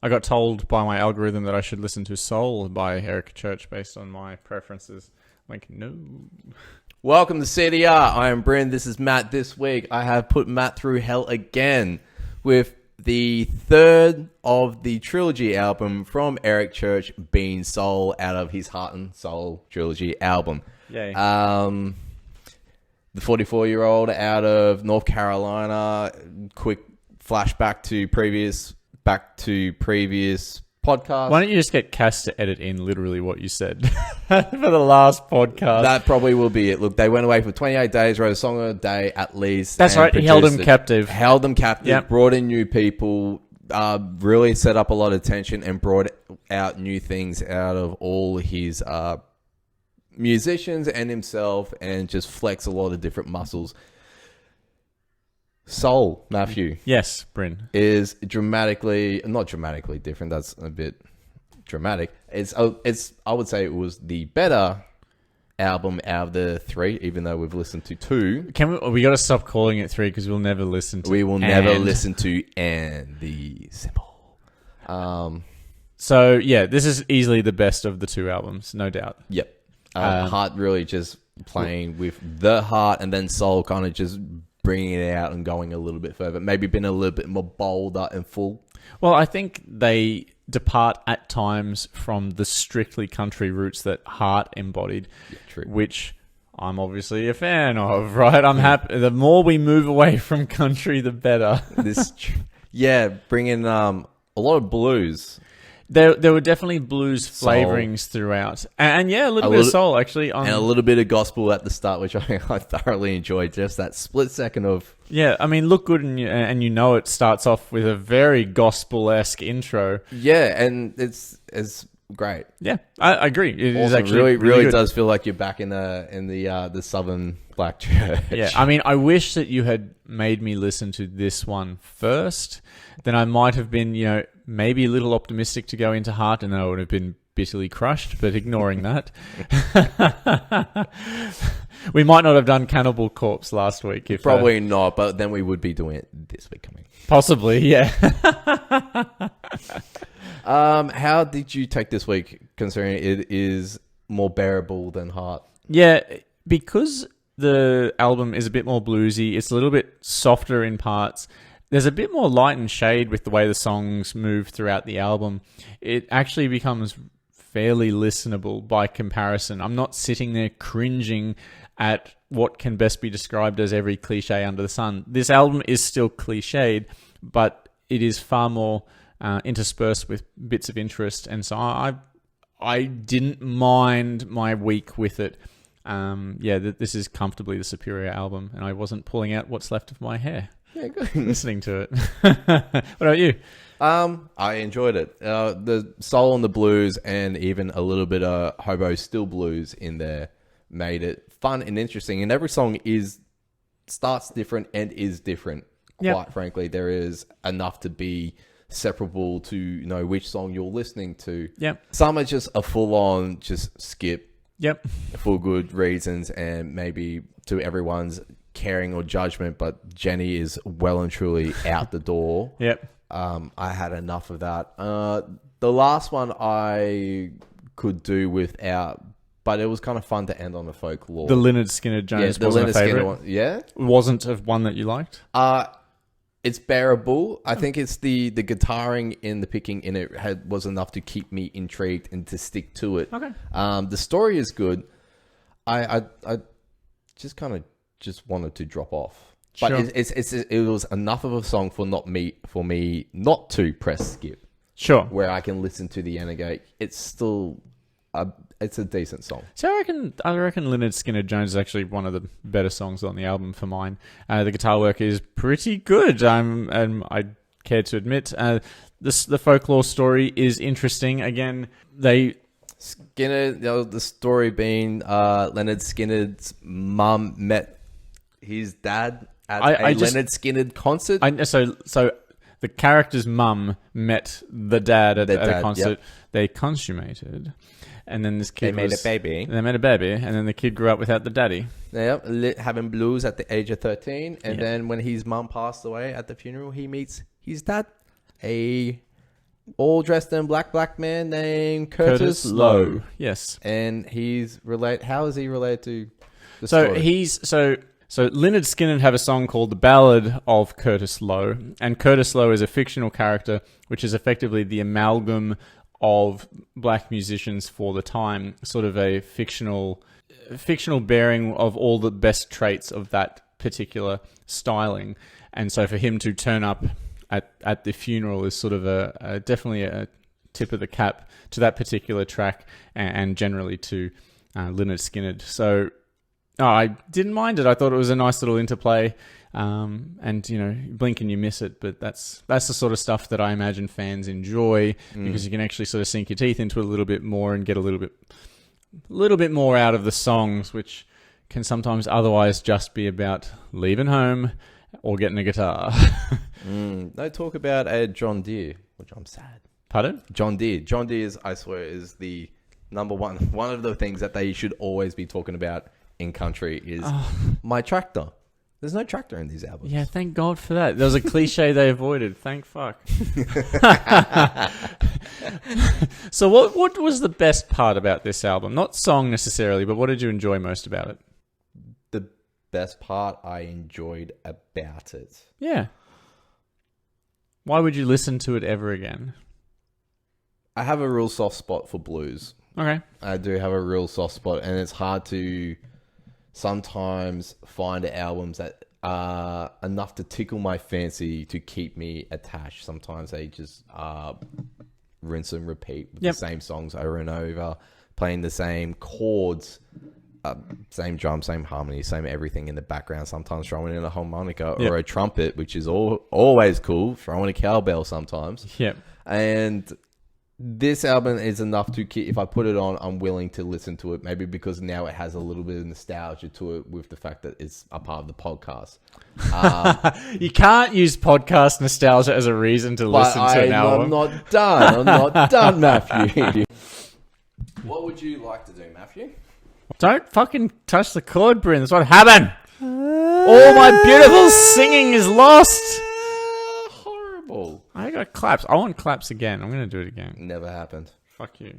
I got told by my algorithm that I should listen to Soul by Eric Church based on my preferences. I'm like, no. Welcome to CDR. I am Bryn. This is Matt. This week, I have put Matt through hell again with the third of the trilogy album from Eric Church, being Soul, out of his Heart and Soul trilogy album. Yay. The 44-year-old out of North Carolina. Quick flashback to previous podcast. Why don't you just get Cass to edit in literally what you said for the last podcast? That probably will be it. Look, they went away for 28 days, wrote a song a day at least. That's right. He held them captive. Yep. Brought in new people, really set up a lot of tension and brought out new things out of all his musicians and himself, and just flex a lot of different muscles. Soul, Matthew. Yes, Bryn. Is not dramatically different. That's a bit dramatic. I would say it was the better album out of the three, even though we've listened to two. We got to stop calling it three because we'll never listen to. We will never listen to and the symbol. So yeah, this is easily the best of the two albums, no doubt. Yep. Heart really just playing with the heart, and then Soul kind of just bringing it out and going a little bit further. Maybe been a little bit more bolder and full. Well, I think they depart at times from the strictly country roots that Heart embodied, which I'm obviously a fan of, right? I'm happy. The more we move away from country, the better. Bringing a lot of blues. There were definitely blues flavorings throughout. And yeah, a little bit of soul, actually. And a little bit of gospel at the start, which I thoroughly enjoyed. Just that split second of... Yeah, I mean, Look Good and You Know It starts off with a very gospel-esque intro. Yeah, and it's great. Yeah, I agree. It is actually really good. Does feel like you're back in the Southern Black Church. Yeah, I mean, I wish that you had made me listen to this one first. Then I might have been, maybe a little optimistic to go into Heart, and then I would have been bitterly crushed. But ignoring that, we might not have done Cannibal Corpse last week. Probably not, but then we would be doing it this week coming. Possibly, yeah. How did you take this week, considering it is more bearable than Heart? Yeah, because the album is a bit more bluesy, it's a little bit softer in parts. There's a bit more light and shade with the way the songs move throughout the album. It actually becomes fairly listenable by comparison. I'm not sitting there cringing at what can best be described as every cliche under the sun. This album is still cliched, but it is far more interspersed with bits of interest. And so I didn't mind my week with it. This is comfortably the superior album, and I wasn't pulling out what's left of my hair. Yeah, good. Listening to it. What about you? I enjoyed it. The soul and the blues, and even a little bit of hobo still blues in there, made it fun and interesting. And every song starts different and is different. Quite frankly, there is enough to be separable to know which song you're listening to. Yep. Some are just a full-on just skip. Yep. For good reasons, and maybe to everyone's caring or judgment, but Jenny is well and truly out the door. Yep. I had enough of that. The last one I could do without, but it was kind of fun to end on a folklore. The Lynyrd Skynyrd Jones wasn't a favorite. One, yeah? Wasn't one that you liked? It's bearable. I think it's the guitaring and the picking in it was enough to keep me intrigued and to stick to it. Okay. The story is good. I just kind of wanted to drop off, but sure. It was enough of a song for me not to press skip. Sure. Where I can listen to the end and go, it's still it's a decent song. So I reckon Lynyrd Skynyrd Jones is actually one of the better songs on the album for mine. The guitar work is pretty good. I care to admit. The folklore story is interesting. Again, Skinner. The story being Leonard Skinner's mum met his dad at a Leonard Skinner concert. So the character's mum met the dad at a concert. Yep. They consummated. And then this kid They made a baby. And then the kid grew up without the daddy. Yep, having blues at the age of 13. And then when his mum passed away at the funeral, he meets his dad, a all dressed in black man named Curtis Lowe. Yes. And he's how is he related to the So story? So Lynyrd Skynyrd have a song called The Ballad of Curtis Lowe, and Curtis Lowe is a fictional character, which is effectively the amalgam of black musicians for the time, sort of a fictional bearing of all the best traits of that particular styling. And so for him to turn up at the funeral is sort of definitely a tip of the cap to that particular track and generally to Lynyrd Skynyrd. So I didn't mind it. I thought it was a nice little interplay, and blink and you miss it. But that's the sort of stuff that I imagine fans enjoy because you can actually sort of sink your teeth into it a little bit more and get a little bit more out of the songs, which can sometimes otherwise just be about leaving home or getting a guitar. No talk about John Deere, which I'm sad. Pardon? John Deere. John Deere, I swear, is the number one of the things that they should always be talking about in country is my tractor. There's no tractor in these albums. Yeah, thank God for that. There was a cliche they avoided. Thank fuck. So what was the best part about this album? Not song necessarily, but what did you enjoy most about it? The best part I enjoyed about it. Yeah. Why would you listen to it ever again? I have a real soft spot for blues. Okay. I do have a real soft spot, and it's hard to sometimes find albums that are enough to tickle my fancy to keep me attached. Sometimes they just rinse and repeat with the same songs over and over, playing the same chords, same drum, same harmony, same everything in the background. Sometimes throwing in a harmonica or a trumpet, which is always cool. Throwing a cowbell sometimes. Yep. And this album is enough to keep, if I put it on, I'm willing to listen to it. Maybe because now it has a little bit of nostalgia to it with the fact that it's a part of the podcast. You can't use podcast nostalgia as a reason to listen to an album. I'm not done. I'm not done, Matthew. What would you like to do, Matthew? Don't fucking touch the chord, Bryn. That's what happened. All my beautiful singing is lost. Horrible. I got claps. I want claps again. I'm going to do it again. Never happened. Fuck you.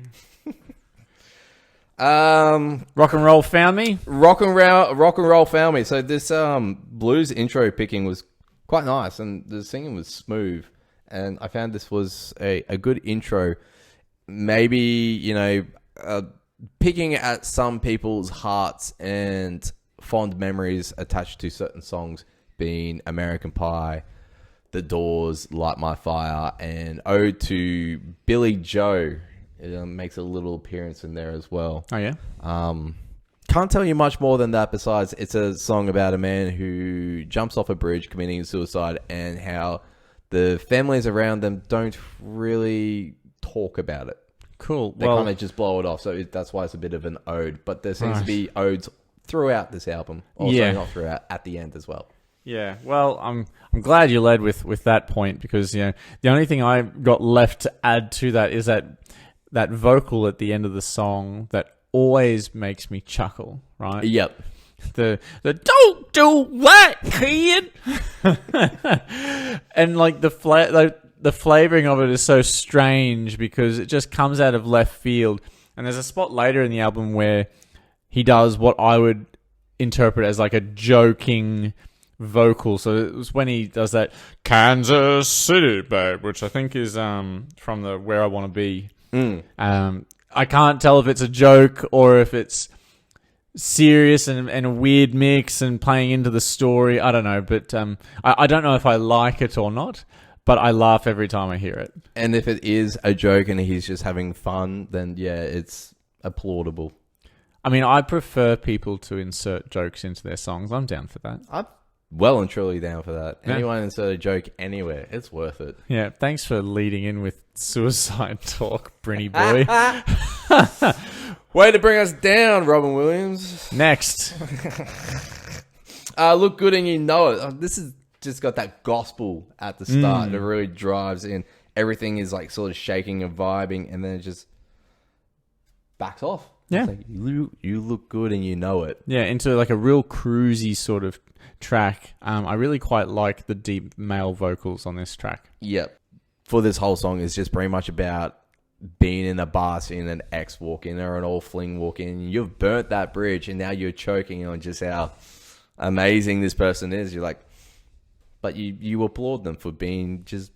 Rock and roll found me. Rock and roll found me. So this blues intro picking was quite nice, and the singing was smooth. And I found this was a good intro. Maybe picking at some people's hearts and fond memories attached to certain songs, being American Pie, The Doors, Light My Fire, and Ode to Billy Joe. It makes a little appearance in there as well. Oh, yeah? Can't tell you much more than that besides it's a song about a man who jumps off a bridge committing suicide and how the families around them don't really talk about it. Cool. They kind of just blow it off. So that's why it's a bit of an ode. But there seems to be odes throughout this album. Also not throughout, at the end as well. Yeah, well, I'm glad you led with that point because the only thing I got left to add to that is that vocal at the end of the song that always makes me chuckle, right? Yep. The don't do that, kid. And like the flavoring of it is so strange because it just comes out of left field. And there's a spot later in the album where he does what I would interpret as like a joking vocal. So it was when he does that Kansas City, babe, which I think is from the Where I Want to Be. I can't tell if it's a joke or if it's serious and a weird mix and playing into the story. I don't know, but I don't know if I like it or not, but I laugh every time I hear it. And if it is a joke and he's just having fun, then yeah, it's applaudable. I mean, I prefer people to insert jokes into their songs. I'm down for that. I'm well and truly down for that. Yeah. Anyone insert a joke anywhere, it's worth it. Yeah, thanks for leading in with suicide talk, Brinny boy. Way to bring us down, Robin Williams. Next. Look good and you know it. This is just got that gospel at the start that really drives in. Everything is like sort of shaking and vibing, and then it just backs off. Yeah. It's like, you look good and you know it. Yeah, into like a real cruisy sort of track. I really quite like the deep male vocals on this track. Yep. for this whole song is just pretty much about being in a bar, seeing an ex walk in or an all fling walk in. You've burnt that bridge and now you're choking on just how amazing this person is. You're like, but you applaud them for being just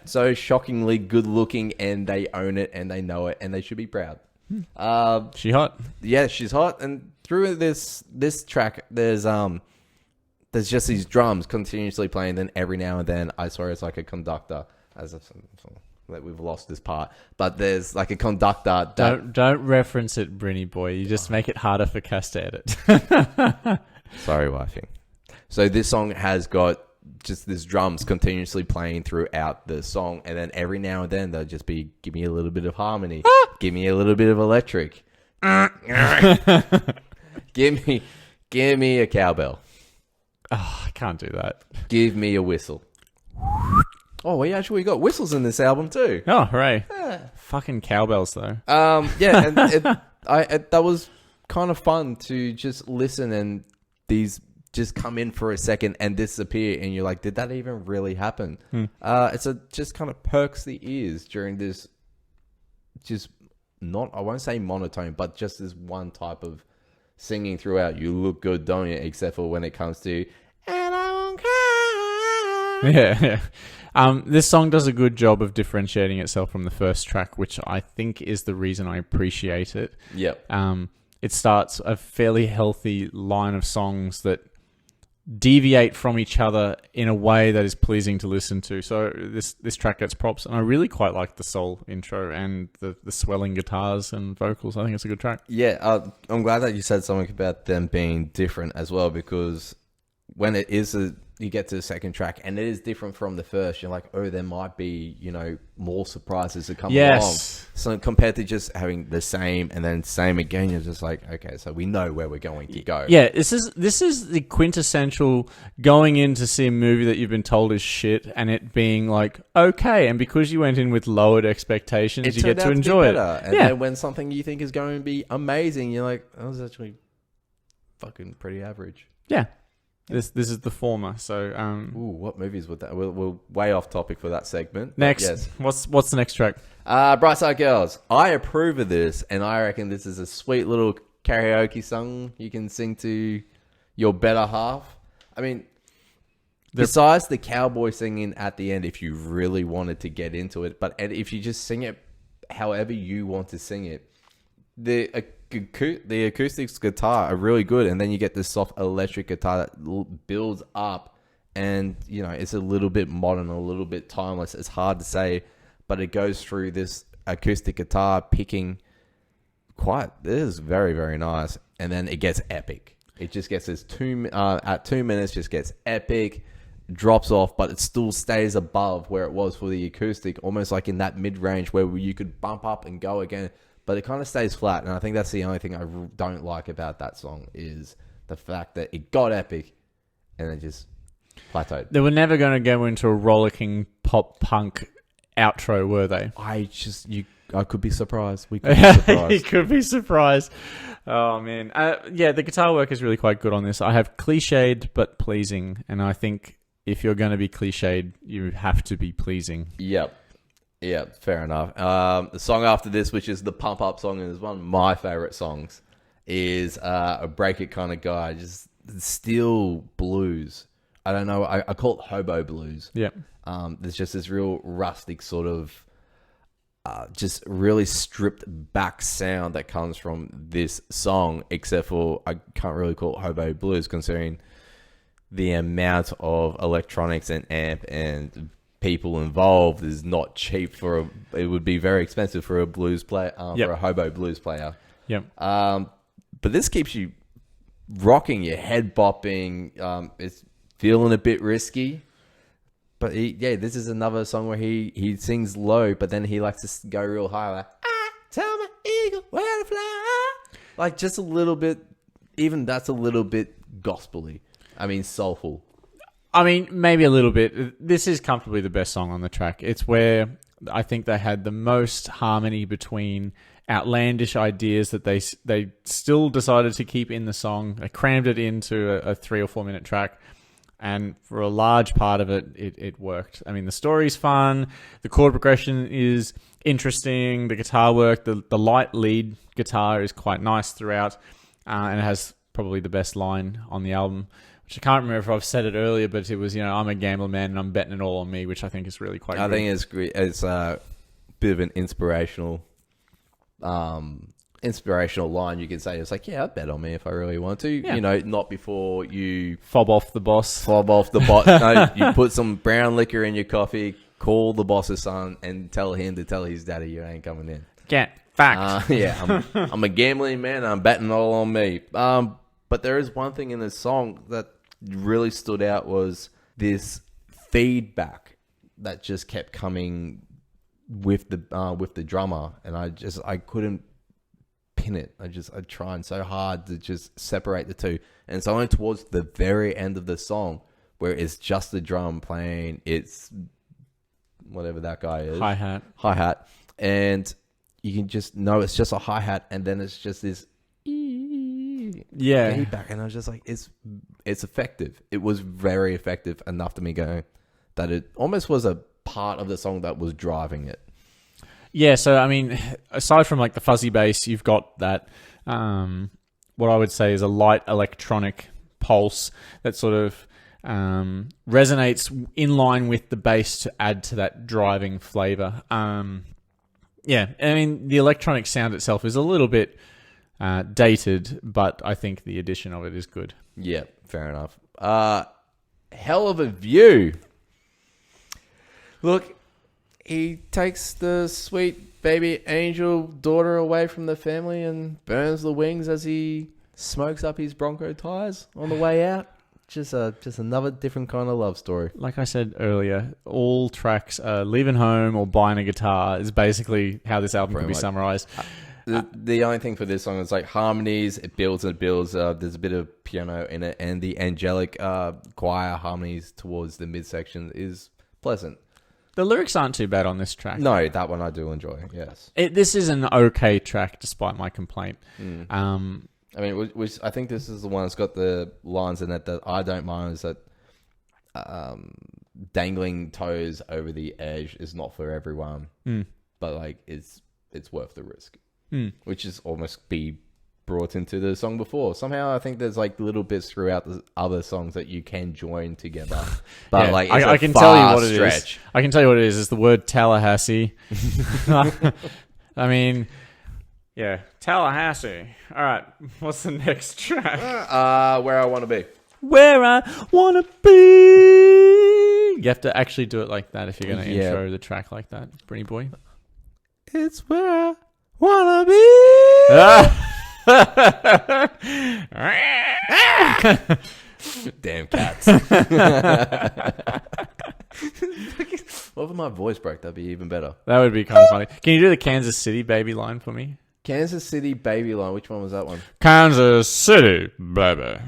so shockingly good looking, and they own it and they know it and they should be proud. She hot. Yeah, she's hot. And through this track, there's just these drums continuously playing. Then every now and then, I swear it's like a conductor. Like we've lost this part, but there's like a conductor. Don't reference it, Brinny boy. You just make it harder for Cass to edit. Sorry, wifey. So this song has got just this drums continuously playing throughout the song, and then every now and then they'll just be, give me a little bit of harmony, give me a little bit of electric, give me a cowbell. Oh, I can't do that. Give me a whistle. Oh, we actually got whistles in this album too. Oh, hooray! Fucking cowbells though. Yeah, and that was kind of fun to just listen, and these just come in for a second and disappear, and you're like, did that even really happen? It's just kind of perks the ears during this, just not, I won't say monotone, but just this one type of singing throughout. You look good, don't you? Except for when it comes to, and I won't cry. Yeah. This song does a good job of differentiating itself from the first track, which I think is the reason I appreciate it. Yep. It starts a fairly healthy line of songs that deviate from each other in a way that is pleasing to listen to. So this track gets props, and I really quite like the soul intro and the swelling guitars and vocals. I think it's a good track. Yeah, I'm glad that you said something about them being different as well, because when it is you get to the second track and it is different from the first, you're like, oh, there might be, more surprises that come along. So compared to just having the same and then same again, you're just like, okay, so we know where we're going to go. Yeah, this is the quintessential going in to see a movie that you've been told is shit, and it being like, okay, and because you went in with lowered expectations, you get to enjoy it. And then when something you think is going to be amazing, you're like, that was actually fucking pretty average. Yeah. This is the former. So, what movies would that? We're way off topic for that segment. Next, yes. What's the next track? Bright Side Girls. I approve of this, and I reckon this is a sweet little karaoke song you can sing to your better half. I mean, besides the cowboy singing at the end, if you really wanted to get into it, but if you just sing it however you want to sing it, the acoustics guitar are really good, and then you get this soft electric guitar that builds up, and it's a little bit modern, a little bit timeless. It's hard to say, but it goes through this acoustic guitar picking this is very, very nice, and then it gets epic. It just gets this at 2 minutes, just gets epic, drops off, but it still stays above where it was for the acoustic, almost like in that mid-range where you could bump up and go again. But it kind of stays flat, and I think that's the only thing I don't like about that song is the fact that it got epic and then just plateaued. They were never going to go into a rollicking pop punk outro, were they? I could be surprised. We could be surprised. You could be surprised. Oh, man. The guitar work is really quite good on this. I have cliched but pleasing, and I think if you're going to be cliched, you have to be pleasing. Yep. Yeah, fair enough. The song after this, which is the pump up song, and is one of my favorite songs, is a break it kind of guy, just steel blues. I don't know. I call it hobo blues. Yeah. There's just this real rustic sort of, just really stripped back sound that comes from this song, except for I can't really call it hobo blues considering the amount of electronics and amp and people involved is not cheap it would be very expensive for a blues player, for a hobo blues player. Yep. But this keeps you rocking, your head bopping. It's feeling a bit risky, but this is another song where he sings low, but then he likes to go real high, like, tell my eagle where to fly. Like just a little bit, even that's a little bit gospel-y. I mean, soulful. I mean, maybe a little bit. This is comfortably the best song on the track. It's where I think they had the most harmony between outlandish ideas that they still decided to keep in the song. They crammed it into a 3 or 4 minute track. And for a large part of it, it worked. I mean, the story's fun. The chord progression is interesting. The guitar work, the light lead guitar is quite nice throughout. And it has probably the best line on the album, which I can't remember if I've said it earlier, but it was, I'm a gambler man and I'm betting it all on me, which I think is really quite good. I think it's great. It's a bit of an inspirational line you can say. It's like, yeah, I'd bet on me if I really want to. Yeah. Not before you fob off the boss. No, you put some brown liquor in your coffee, call the boss's son, and tell him to tell his daddy you ain't coming in. Get fact. I'm a gambling man. I'm betting all on me. But there is one thing in this song that really stood out was this feedback that just kept coming with the drummer, and I couldn't pin it. I tried so hard to just separate the two, and it's only towards the very end of the song where it's just the drum playing it's whatever that guy is, hi-hat, and you can just know it's just a hi-hat, and then it's just this feedback, and I was just like, it's effective. It was very effective enough to me going that it almost was a part of the song that was driving it. Yeah, so I mean, aside from like the fuzzy bass, you've got that what I would say is a light electronic pulse that sort of resonates in line with the bass to add to that driving flavor. Yeah, I mean, the electronic sound itself is a little bit dated, but I think the addition of it is good. Yeah, fair enough. Hell of a view. Look, he takes the sweet baby angel daughter away from the family and burns the wings as he smokes up his Bronco tires on the way out. Just another different kind of love story. Like I said earlier, all tracks, leaving home or buying a guitar is basically how this album can be summarized. The only thing for this song is like harmonies. It builds and builds. There's a bit of piano in it, and the angelic choir harmonies towards the midsection is pleasant. The lyrics aren't too bad on this track. No, that one I do enjoy. Yes, this is an okay track, despite my complaint. I mean, I think this is the one that's got the lines in it that I don't mind. Is that dangling toes over the edge is not for everyone, but like it's worth the risk. Which is almost be brought into the song before. Somehow I think there's like little bits throughout the other songs that you can join together. But yeah, like I can tell you what it is. I can tell you what it is. It's the word Tallahassee. I mean, yeah, Tallahassee. All right, what's the next track? Where I Want to Be. Where I Want to Be. You have to actually do it like that if you're going to intro the track like that, Britney boy. It's where I wanna be. Damn cats. What if my voice broke? That'd be even better. That would be kind of funny. Can you do the Kansas City baby line for me? Kansas City baby line. Which one was that one? Kansas City baby.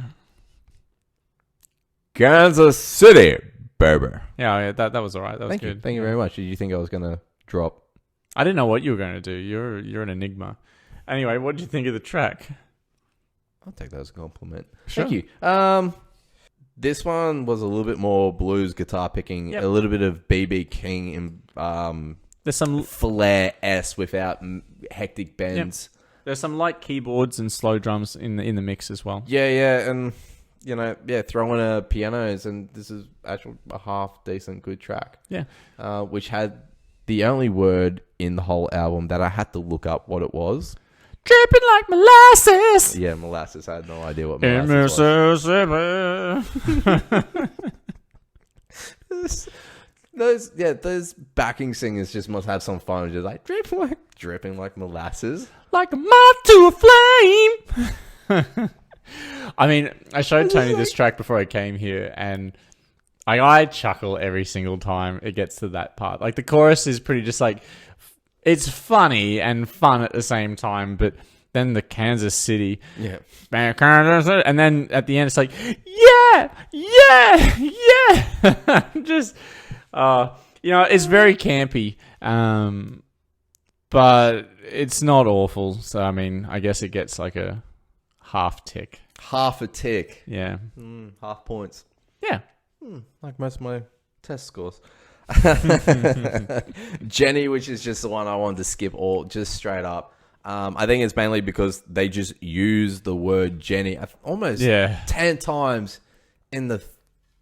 Kansas City baby. Yeah, that was all right. That was good. Thank you very much. Did you think I was gonna drop? I didn't know what you were going to do. You're an enigma. Anyway, what did you think of the track? I'll take that as a compliment. Sure. Thank you. This one was a little bit more blues guitar picking, a little bit of B.B. King and there's some flair-esque without hectic bends. Yep. There's some light keyboards and slow drums in the mix as well. Yeah, and throw in a pianos, and this is actually a half decent good track. Yeah, which had the only word in the whole album that I had to look up what it was. Dripping like molasses. Yeah, molasses. I had no idea what molasses was. Those backing singers just must have some fun. Just like dripping like molasses. Like a moth to a flame. I mean, I showed Tony this track before I came here, and I chuckle every single time it gets to that part. Like the chorus is pretty just like, it's funny and fun at the same time, but then the Kansas City, and then at the end it's like, just, it's very campy, but it's not awful. So I mean, I guess it gets like a half tick. Half a tick. Yeah. Half points. Yeah. like most of my test scores. Jenny, which is just the one I wanted to skip all just straight up. I think it's mainly because they just use the word Jenny almost 10 times in the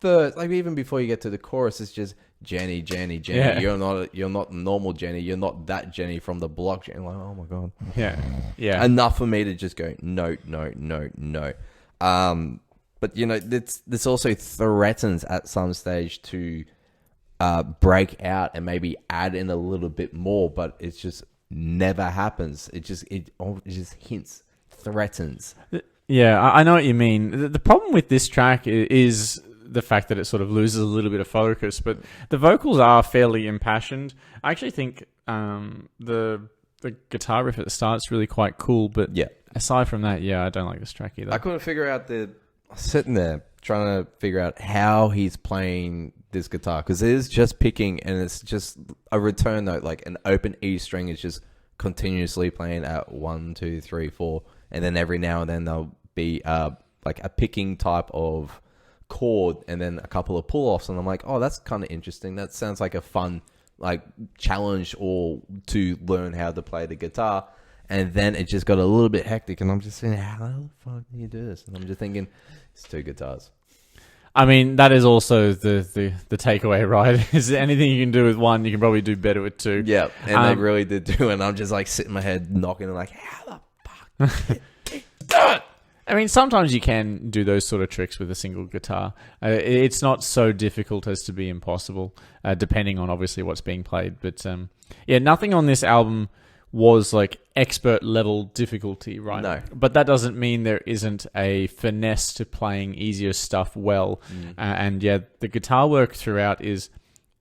third, like even before you get to the chorus. It's just Jenny. Yeah. You're not normal Jenny. You're not that Jenny from the block. Jenny. Like, oh my god. Yeah. Enough for me to just go no. But this also threatens at some stage to break out and maybe add in a little bit more, but it's just never happens. It just hints, threatens. Yeah, I know what you mean. The problem with this track is the fact that it sort of loses a little bit of focus, but the vocals are fairly impassioned. I actually think the guitar riff at the start is really quite cool, but aside from that, I don't like this track either. I couldn't figure out sitting there trying to figure out how he's playing this guitar, because it is just picking and it's just a return note, like an open E string is just continuously playing at 1, 2, 3, 4, and then every now and then there'll be like a picking type of chord and then a couple of pull-offs, and I'm like, oh, that's kind of interesting. That sounds like a fun like challenge or to learn how to play the guitar. And then it just got a little bit hectic, and I'm just saying, how the fuck do you do this? And I'm just thinking, it's 2 guitars. I mean, that is also the takeaway, right? Is there anything you can do with one, you can probably do better with 2. Yeah, and they really did do it. And I'm just like sitting my head knocking, and like, how the fuck do it? I mean, sometimes you can do those sort of tricks with a single guitar. It's not so difficult as to be impossible, depending on obviously what's being played. But nothing on this album was like expert level difficulty, right? No. But that doesn't mean there isn't a finesse to playing easier stuff well. The guitar work throughout is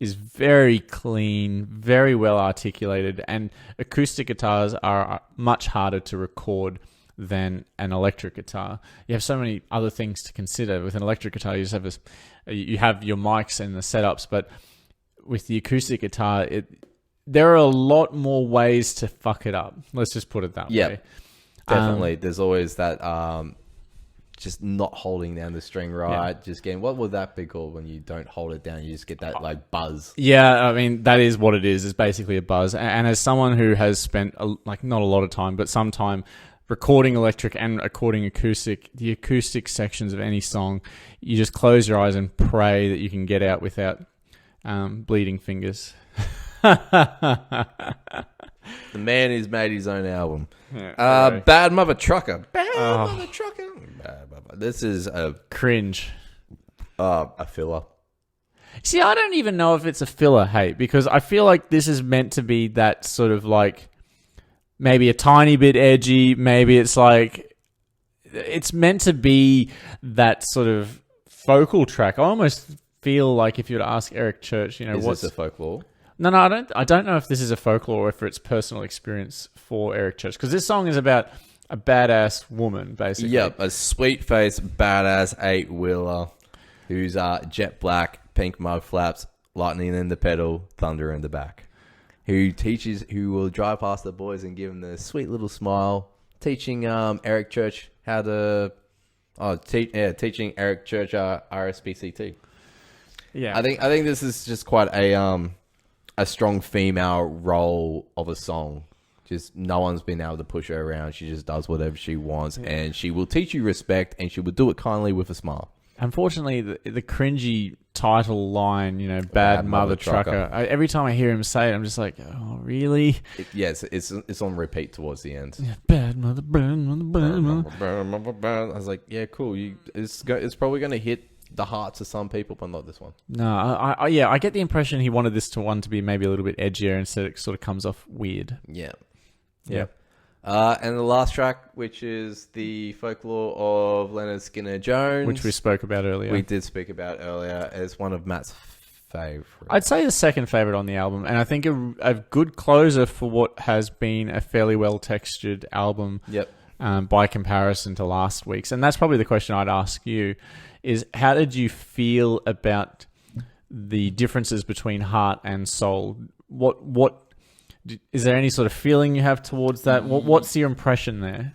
very clean, very well articulated, and acoustic guitars are much harder to record than an electric guitar. You have so many other things to consider. With an electric guitar, you just have you have your mics and the setups, but with the acoustic guitar, there are a lot more ways to fuck it up. Let's just put it that way. Definitely. There's always that just not holding down the string right. Yeah. Just getting, what would that be called when you don't hold it down? You just get that like buzz. Yeah, I mean, that is what it is. It's basically a buzz. And as someone who has spent not a lot of time, but some time recording electric and recording acoustic, the acoustic sections of any song, you just close your eyes and pray that you can get out without bleeding fingers. The man who's made his own album. Yeah, Bad Mother Trucker. Mother Trucker. This is a cringe. A filler. See, I don't even know if it's a filler, hey, because I feel like this is meant to be that sort of like maybe a tiny bit edgy. Maybe it's like it's meant to be that sort of focal track. I almost feel like if you were to ask Eric Church, is what's this a folklore? No, I don't know if this is a folklore or if it's personal experience for Eric Church, because this song is about a badass woman, basically. Yep, a sweet-faced, badass 8-wheeler who's jet black, pink mud flaps, lightning in the pedal, thunder in the back. Who will drive past the boys and give them the sweet little smile, teaching Eric Church how to... teaching Eric Church RSPCT. Yeah. I think this is just quite a strong female role of a song. Just no one's been able to push her around. She just does whatever she wants, and she will teach you respect, and she will do it kindly with a smile. Unfortunately, the cringy title line, Bad Mother Trucker. Every time I hear him say it, I'm just like, oh, really? It's on repeat towards the end. Yeah, bad mother, bad mother, bad mother. I was like, yeah, cool. It's probably going to hit the hearts of some people, but not this one. No, I get the impression he wanted this one to be maybe a little bit edgier, instead it sort of comes off weird. Yeah. Yeah. And the last track, which is the folklore of Leonard Skinner Jones, which we spoke about earlier. We did speak about earlier as one of Matt's favourites. I'd say the second favourite on the album, and I think a good closer for what has been a fairly well textured album. Yep. By comparison to last week's, and that's probably the question I'd ask you: is how did you feel about the differences between heart and soul? What is there any sort of feeling you have towards that? What's your impression there?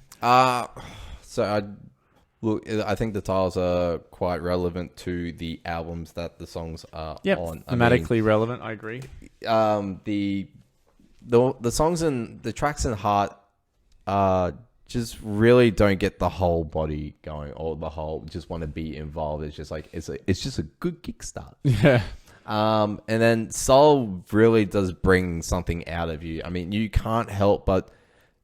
So I Look, I think the titles are quite relevant to the albums that the songs are on. Thematically relevant, I agree. The songs and the tracks in Heart just really don't get the whole body going or the whole just want to be involved. It's just like it's just a good kickstart. Yeah. And then Soul really does bring something out of you. I mean, you can't help but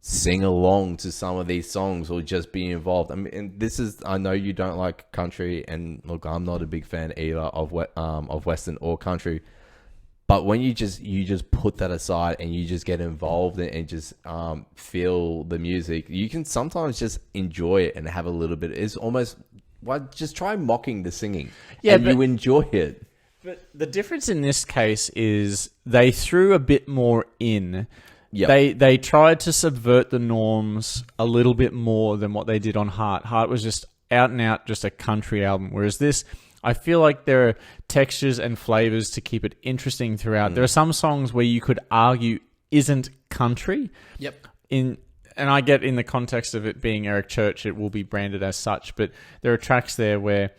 sing along to some of these songs or just be involved. I mean, and I know you don't like country, and look, I'm not a big fan either of Western or country. But when you just put that aside and you just get involved and just feel the music, you can sometimes just enjoy it and have a little bit. It's almost just try mocking the singing, and you enjoy it. But the difference in this case is they threw a bit more in. Yep. They tried to subvert the norms a little bit more than what they did on Heart. Heart was just out and out just a country album, whereas this, I feel like there are textures and flavors to keep it interesting throughout. There are some songs where you could argue isn't country. Yep. And I get in the context of it being Eric Church, it will be branded as such, but there are tracks there where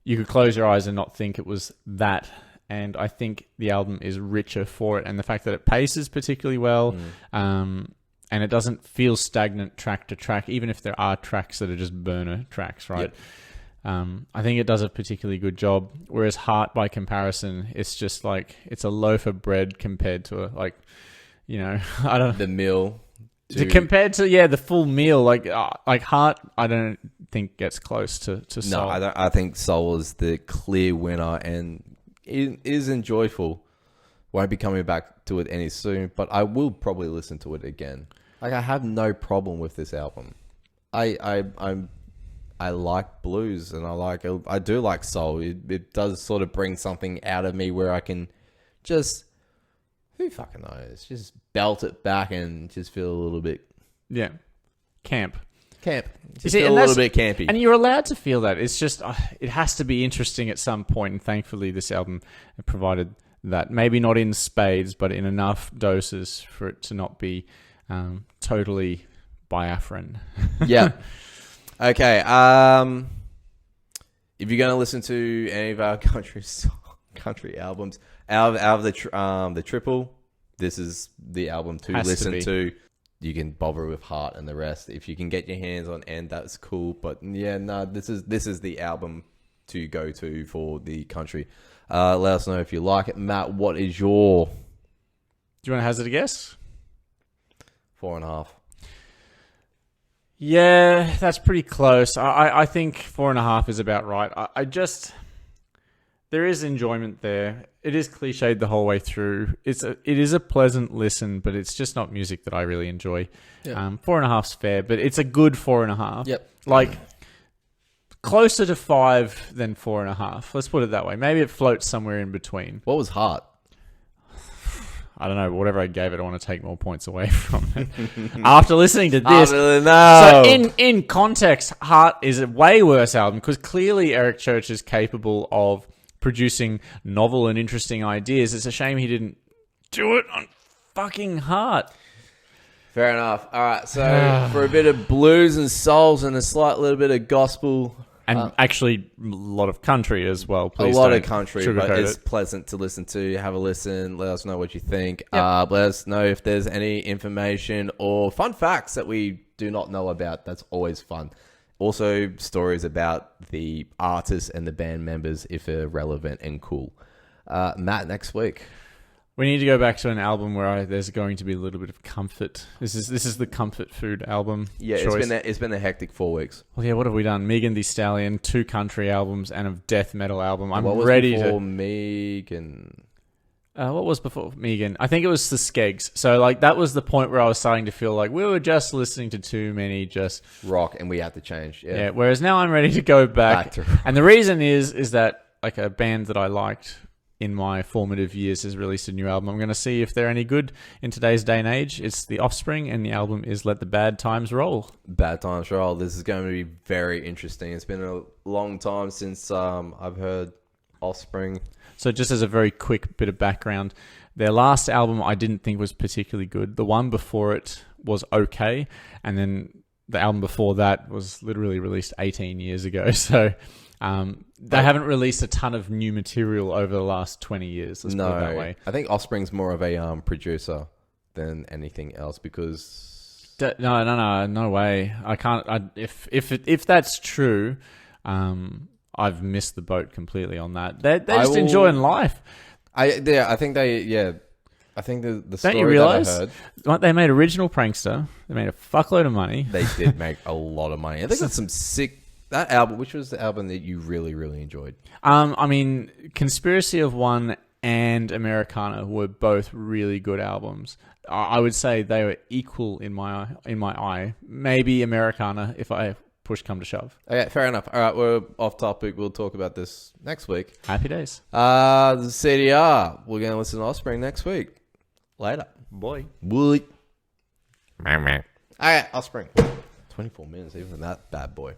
you could close your eyes and not think it was that. And I think the album is richer for it. And the fact that it paces particularly well, and it doesn't feel stagnant track to track, even if there are tracks that are just burner tracks, right? Yep. I think it does a particularly good job. Whereas Heart, by comparison, it's just like, it's a loaf of bread compared to I don't know. The meal. Compared to, the full meal. Like Heart, I don't think gets close to Soul. No, I think Soul is the clear winner, and it is enjoyable. Won't be coming back to it any soon, but I will probably listen to it again. Like, I have no problem with this album. I like blues, and I do like soul. It does sort of bring something out of me where I can just, who fucking knows, just belt it back and just feel a little bit camp. Just feel a little bit campy. And you're allowed to feel that. It's just, it has to be interesting at some point. And thankfully, this album provided that. Maybe not in spades, but in enough doses for it to not be totally Biafran. Yeah. Okay. If you're going to listen to any of our country albums, out of the triple, this is the album to listen to. You can bother with Heart and the rest if you can get your hands on End. That's cool, but this is the album to go to for the country. Let us know if you like it. Matt, what is your? Do you want to hazard a guess? 4.5. Yeah, that's pretty close. I think 4.5 is about right. There is enjoyment there. It is cliched the whole way through. It is a pleasant listen, but it's just not music that I really enjoy. Yep. 4.5's fair, but it's a good 4.5. Yep. Like, closer to 5 than 4.5. Let's put it that way. Maybe it floats somewhere in between. What was Heart? I don't know. Whatever I gave it, I want to take more points away from it. After listening to this, no. So in context, Heart is a way worse album because clearly Eric Church is capable of producing novel and interesting ideas. It's a shame he didn't do it on fucking Heart. Fair enough. All right, so for a bit of blues and souls and a slight little bit of gospel. And actually a lot of country as well. Please a lot of country, but it's pleasant to listen to. Have a listen. Let us know what you think. Yep. Let us know if there's any information or fun facts that we do not know about. That's always fun. Also, stories about the artists and the band members if they're relevant and cool. Matt, next week. We need to go back to an album where there's going to be a little bit of comfort. This is the comfort food album. Yeah, choice. It's been a hectic 4 weeks. Well, yeah, what have we done? Megan Thee Stallion, 2 country albums, and a death metal album. What was ready before Megan? What was before Megan? I think it was the Skeggs. So, like, that was the point where I was starting to feel like we were just listening to too many just rock, and we had to change. Yeah. Whereas now I'm ready to go back to rock. And the reason is that like a band that I liked in my formative years has released a new album. I'm going to see if they're any good in today's day and age. It's The Offspring, and the album is Let the Bad Times Roll. Bad Times Roll. This is going to be very interesting. It's been a long time since I've heard Offspring. So just as a very quick bit of background, their last album I didn't think was particularly good. The one before it was okay, and then the album before that was literally released 18 years ago. So they haven't released a ton of new material over the last 20 years. Let's put it that way. I think Offspring's more of a producer than anything else because No way. I can't. If that's true, I've missed the boat completely on that. They're just enjoying life. I think the story Don't you realize? that I heard, Like, they made original Prankster. They made a fuckload of money. they did make a lot of money. I think that's some sick. That album, which was the album that you really, really enjoyed? I mean, Conspiracy of One and Americana were both really good albums. I would say they were equal in my eye. Maybe Americana if I push come to shove. Okay, fair enough. All right, we're off topic. We'll talk about this next week. Happy days. The CDR. We're going to listen to Offspring next week. Later. Boy. All right, Offspring. 24 minutes, even that bad boy.